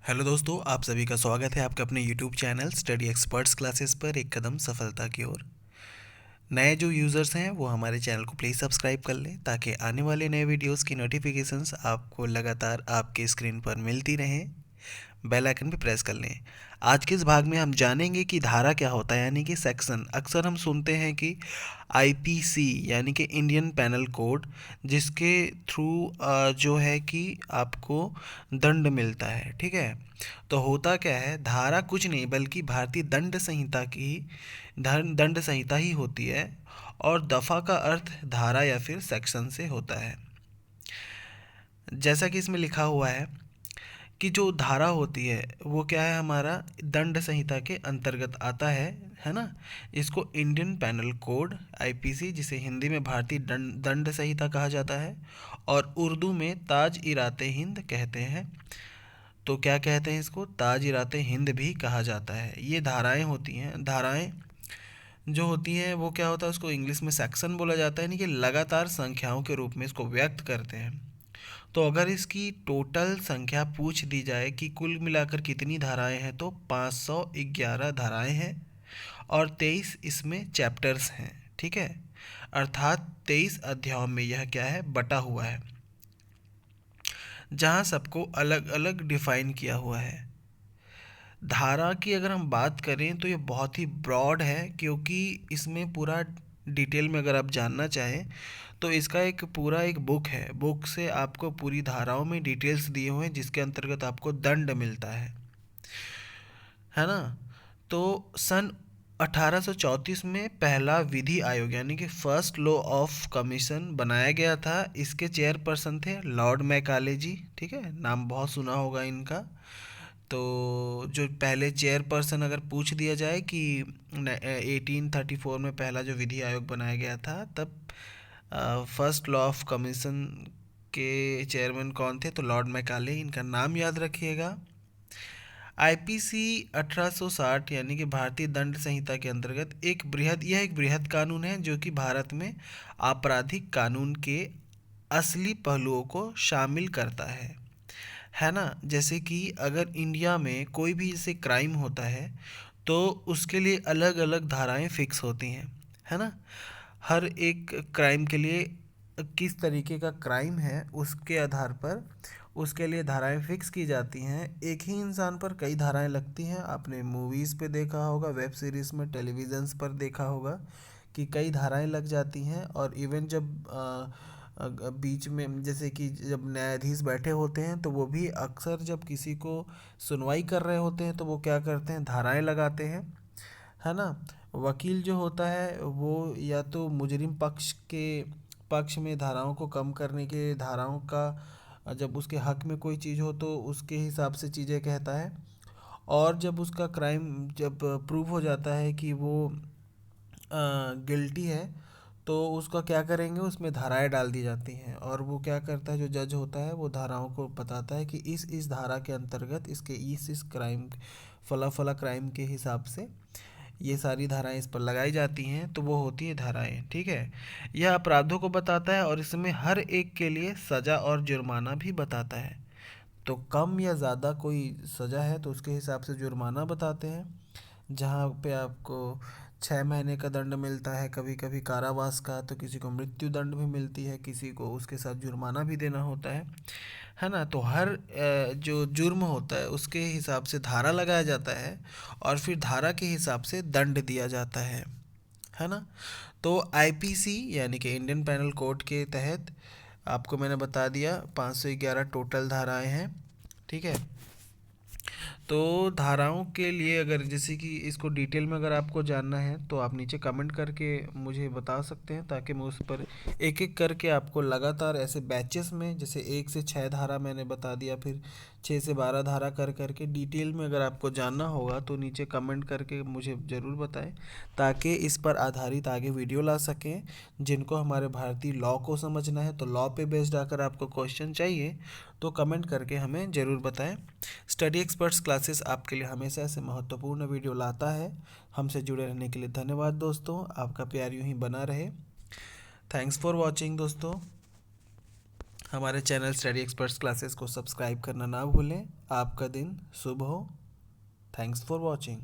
Hello दोस्तों, आप सभी का स्वागत है आपके अपने YouTube channel study experts classes पर एक कदम सफलता की ओर। नए जो यूज़र्स हैं वो हमारे चैनल को प्लीज़ सब्सक्राइब कर लें ताकि आने वाले नए वीडियोस की नोटिफिकेशंस आपको लगातार आपके स्क्रीन पर मिलती रहें। बेल आइकन पे प्रेस कर लें। आज के इस भाग में हम जानेंगे कि धारा क्या होता है, यानी कि सेक्शन। अक्सर हम सुनते हैं कि आईपीसी यानी कि इंडियन पैनल कोड, जिसके थ्रू जो है कि आपको दंड मिलता है। ठीक है, तो होता क्या है, धारा कुछ नहीं बल्कि भारतीय दंड संहिता की दंड संहिता ही होती है, और दफ़ा का अर्थ धारा या फिर सेक्शन से होता है। जैसा कि इसमें लिखा हुआ है कि जो धारा होती है वो क्या है, हमारा दंड संहिता के अंतर्गत आता है ना। इसको इंडियन पैनल कोड आईपीसी, जिसे हिंदी में भारतीय दंड संहिता कहा जाता है, और उर्दू में ताज इराते हिंद कहते हैं। तो क्या कहते हैं इसको, ताज इराते हिंद भी कहा जाता है। ये धाराएं होती हैं। धाराएं जो होती हैं वो क्या होता है, उसको इंग्लिश में सेक्शन बोला जाता है, यानी कि लगातार संख्याओं के रूप में इसको व्यक्त करते हैं। तो अगर इसकी टोटल संख्या पूछ दी जाए कि कुल मिलाकर कितनी धाराएं हैं, तो 511 धाराएं हैं, और 23 इसमें चैप्टर्स हैं। ठीक है, अर्थात 23 अध्यायों में यह क्या है, बटा हुआ है, जहां सबको अलग अलग डिफाइन किया हुआ है। धारा की अगर हम बात करें तो ये बहुत ही ब्रॉड है, क्योंकि इसमें पूरा डिटेल में अगर आप जानना चाहें तो इसका एक पूरा एक बुक है। बुक से आपको पूरी धाराओं में डिटेल्स दिए हुए हैं, जिसके अंतर्गत आपको दंड मिलता है ना। तो सन 1834 में पहला विधि आयोग यानी कि फर्स्ट लॉ ऑफ कमीशन बनाया गया था। इसके चेयरपर्सन थे लॉर्ड मैकाले जी। ठीक है, नाम बहुत सुना होगा इनका। तो जो पहले चेयरपर्सन अगर पूछ दिया जाए कि 1834 में पहला जो विधि आयोग बनाया गया था, तब फर्स्ट लॉ ऑफ कमीशन के चेयरमैन कौन थे, तो लॉर्ड मैकाले, इनका नाम याद रखिएगा। आईपीसी 1860 यानी कि भारतीय दंड संहिता के अंतर्गत एक बृहद कानून है, जो कि भारत में आपराधिक कानून के असली पहलुओं को शामिल करता है ना। जैसे कि अगर इंडिया में कोई भी जैसे क्राइम होता है तो उसके लिए अलग अलग धाराएं फिक्स होती हैं, है ना। हर एक क्राइम के लिए किस तरीके का क्राइम है उसके आधार पर उसके लिए धाराएं फिक्स की जाती हैं। एक ही इंसान पर कई धाराएं लगती हैं। आपने मूवीज़ पे देखा होगा, वेब सीरीज़ में, टेलीविज़न्स पर देखा होगा कि कई धाराएं लग जाती हैं। और इवन जब बीच में जैसे कि जब न्यायाधीश बैठे होते हैं तो वो भी अक्सर जब किसी को सुनवाई कर रहे होते हैं तो वो क्या करते हैं, धाराएं लगाते हैं, है ना। वकील जो होता है वो या तो मुजरिम पक्ष में धाराओं को कम करने के, धाराओं का जब उसके हक में कोई चीज़ हो तो उसके हिसाब से चीज़ें कहता है। और जब उसका क्राइम जब प्रूव हो जाता है कि वो गिल्टी है, तो उसका क्या करेंगे, उसमें धाराएं डाल दी जाती हैं। और वो क्या करता है, जो जज होता है वो धाराओं को बताता है कि इस धारा के अंतर्गत इसके इस क्राइम, फला फला क्राइम के हिसाब से ये सारी धाराएं इस पर लगाई जाती हैं। तो वो होती है धाराएं। ठीक है, यह अपराधों को बताता है और इसमें हर एक के लिए सज़ा और जुर्माना भी बताता है। तो कम या ज़्यादा कोई सज़ा है तो उसके हिसाब से जुर्माना बताते हैं, जहाँ पे आपको 6 महीने का दंड मिलता है, कभी कभी कारावास का, तो किसी को मृत्यु दंड भी मिलती है, किसी को उसके साथ जुर्माना भी देना होता है ना। तो हर जो जुर्म होता है उसके हिसाब से धारा लगाया जाता है, और फिर धारा के हिसाब से दंड दिया जाता है ना। तो आईपीसी यानी कि इंडियन पैनल कोड के तहत आपको मैंने बता दिया 511 टोटल धाराएं हैं। ठीक है, तो धाराओं के लिए अगर जैसे कि इसको डिटेल में अगर आपको जानना है तो आप नीचे कमेंट करके मुझे बता सकते हैं, ताकि मैं उस पर एक एक करके आपको लगातार ऐसे बैचेस में, जैसे 1 से 6 धारा मैंने बता दिया, फिर 6 से 12 धारा कर करके डिटेल में अगर आपको जानना होगा तो नीचे कमेंट करके मुझे ज़रूर बताएं, ताकि इस पर आधारित आगे वीडियो ला सकें। जिनको हमारे भारतीय लॉ को समझना है, तो लॉ पे बेस्ड आकर आपको क्वेश्चन चाहिए तो कमेंट करके हमें ज़रूर बताएं। स्टडी एक्सपर्ट्स क्लासेस आपके लिए हमेशा ऐसे महत्वपूर्ण वीडियो लाता है। हमसे जुड़े रहने के लिए धन्यवाद दोस्तों, आपका प्यार यूं ही बना रहे। थैंक्स फॉर वॉचिंग दोस्तों। हमारे चैनल स्टडी एक्सपर्ट्स क्लासेस को सब्सक्राइब करना ना भूलें। आपका दिन शुभ हो। Thanks for watching.